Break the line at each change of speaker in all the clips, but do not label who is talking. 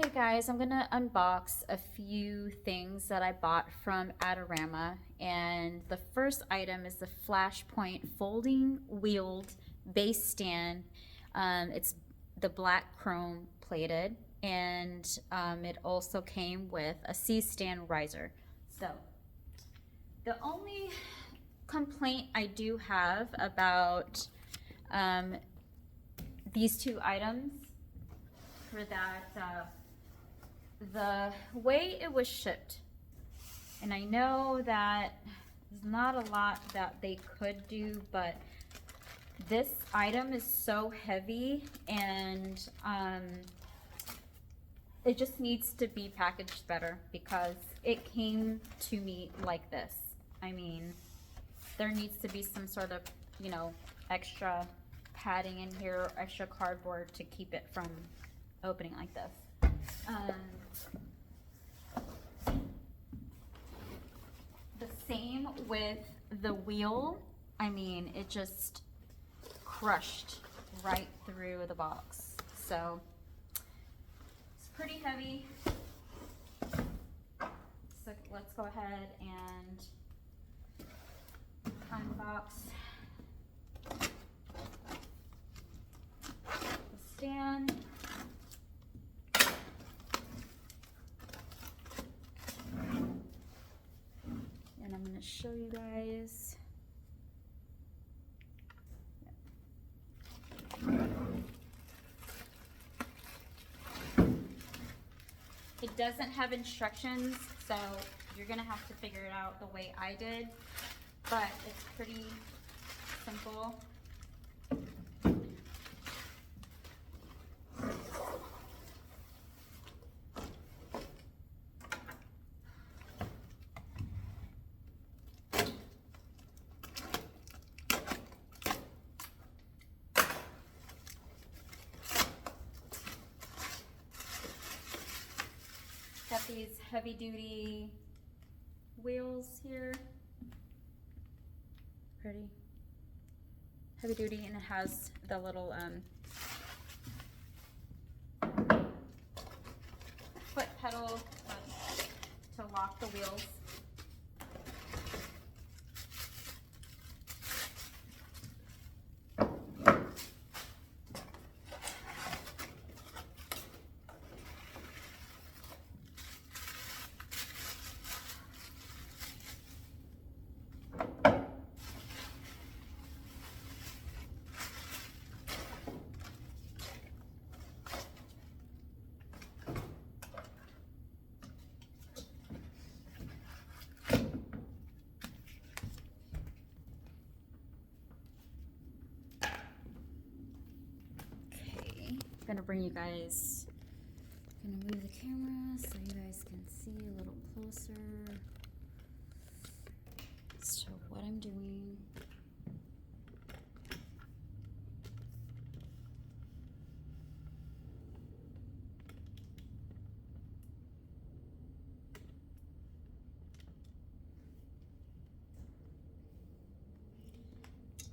Hey guys, I'm gonna unbox a few things that I bought from Adorama, and the first item is the Flashpoint folding wheeled base stand. It's the black chrome plated, and it also came with a C-stand riser. So the only complaint I do have about um, these two items for that. The way it was shipped, and I know that there's not a lot that they could do, but this item is so heavy, and it just needs to be packaged better because it came to me like this. I mean, there needs to be some sort of, extra padding in here, or extra cardboard to keep it from opening like this. The same with the wheel. I mean, it just crushed right through the box. So it's pretty heavy. So let's go ahead and unbox the stand. And I'm going to show you guys. It doesn't have instructions, so you're going to have to figure it out the way I did, but it's pretty simple. Got these heavy duty wheels here. Pretty heavy duty, and it has the little foot pedal to lock the wheels. I'm gonna bring you guys, I'm gonna move the camera so you guys can see a little closer as to what I'm doing.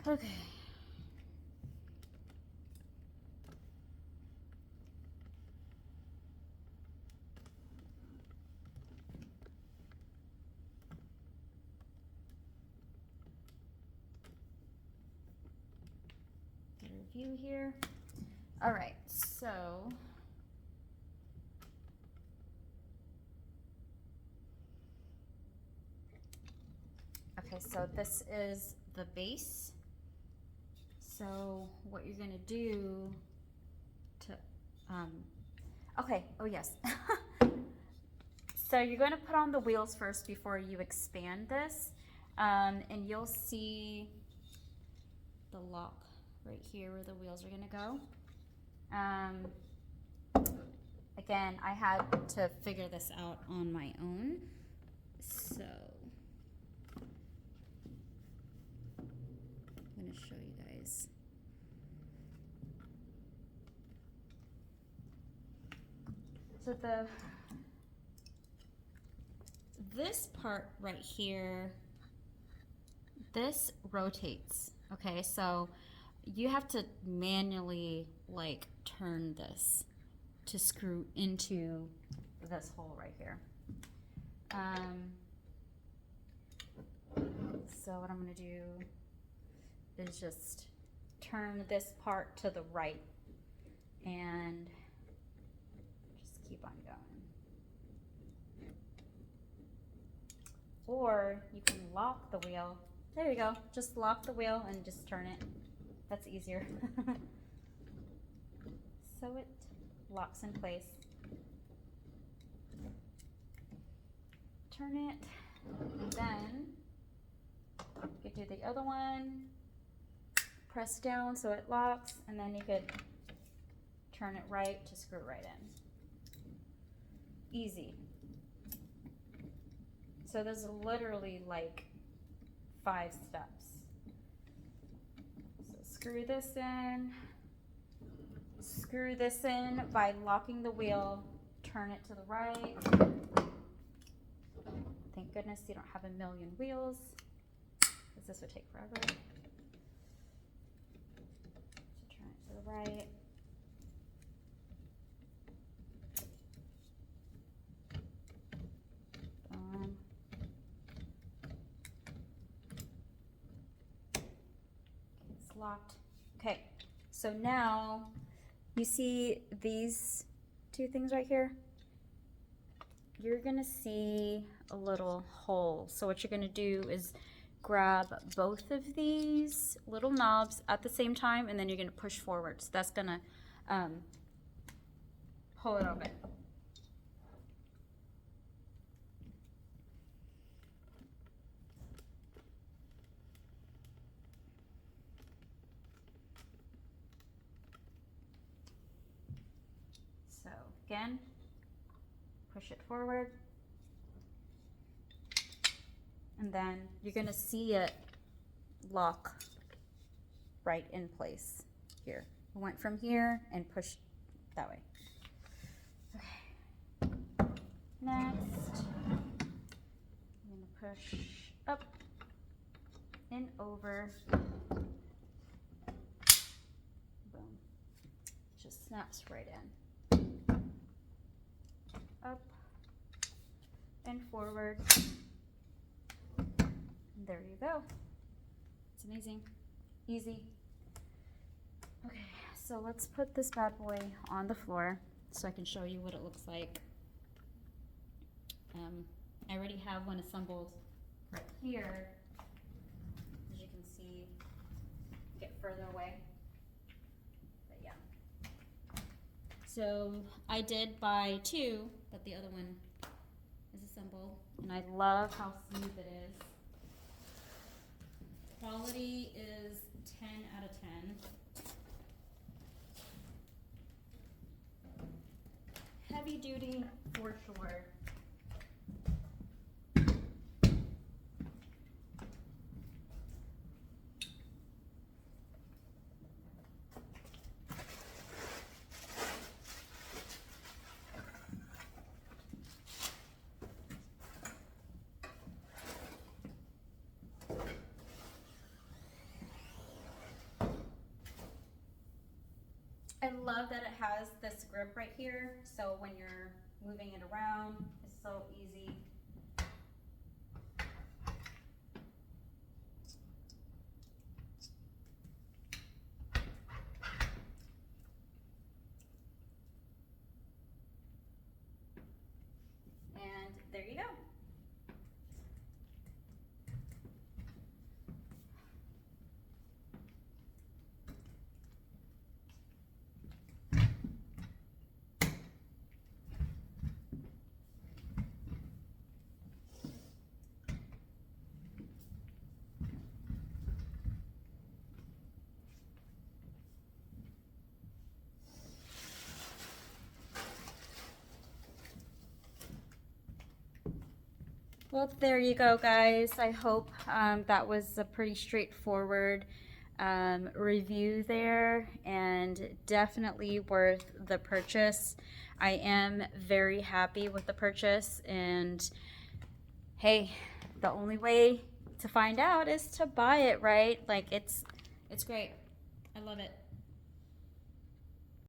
Okay. Get a review here. All right, so okay, so this is the base. So what you're gonna do to, okay, oh yes. So you're gonna put on the wheels first before you expand this, and you'll see the lock right here where the wheels are gonna go. Again, I had to figure this out on my own, so I'm gonna show you guys. So this part right here, this rotates, okay? So you have to manually like turn this to screw into this hole right here. So what I'm going to do is just turn this part to the right and just keep on going. Or you can lock the wheel. There you go. Just lock the wheel and just turn it. That's easier. So it locks in place. Turn it, and then you could do the other one. Press down so it locks, and then you could turn it right to screw right in. Easy. So there's literally like 5 steps. So screw this in. Screw this in by locking the wheel. Turn it to the right. Thank goodness you don't have a million wheels, because this would take forever. So turn it to the right. It's locked. Okay, so now you see these 2 things right here? You're gonna see a little hole. So what you're gonna do is grab both of these little knobs at the same time, and then you're gonna push forward. So that's gonna pull it open. So again, push it forward, and then you're gonna see it lock right in place here. I went from here and pushed that way. Okay. Next, I'm gonna push up and over. Boom. Just snaps right in. Up and forward. And there you go. It's amazing. Easy. Okay, so let's put this bad boy on the floor so I can show you what it looks like. I already have one assembled right here. As you can see, get further away. But yeah. So I did buy 2, but the other one is assembled, and I love how smooth it is. Quality is 10 out of 10. Heavy duty for sure. I love that it has this grip right here, so when you're moving it around, it's so easy. And there you go. Well, there you go, guys. I hope that was a pretty straightforward review there, and definitely worth the purchase. I am very happy with the purchase, and hey, the only way to find out is to buy it, right? Like, it's great. I love it.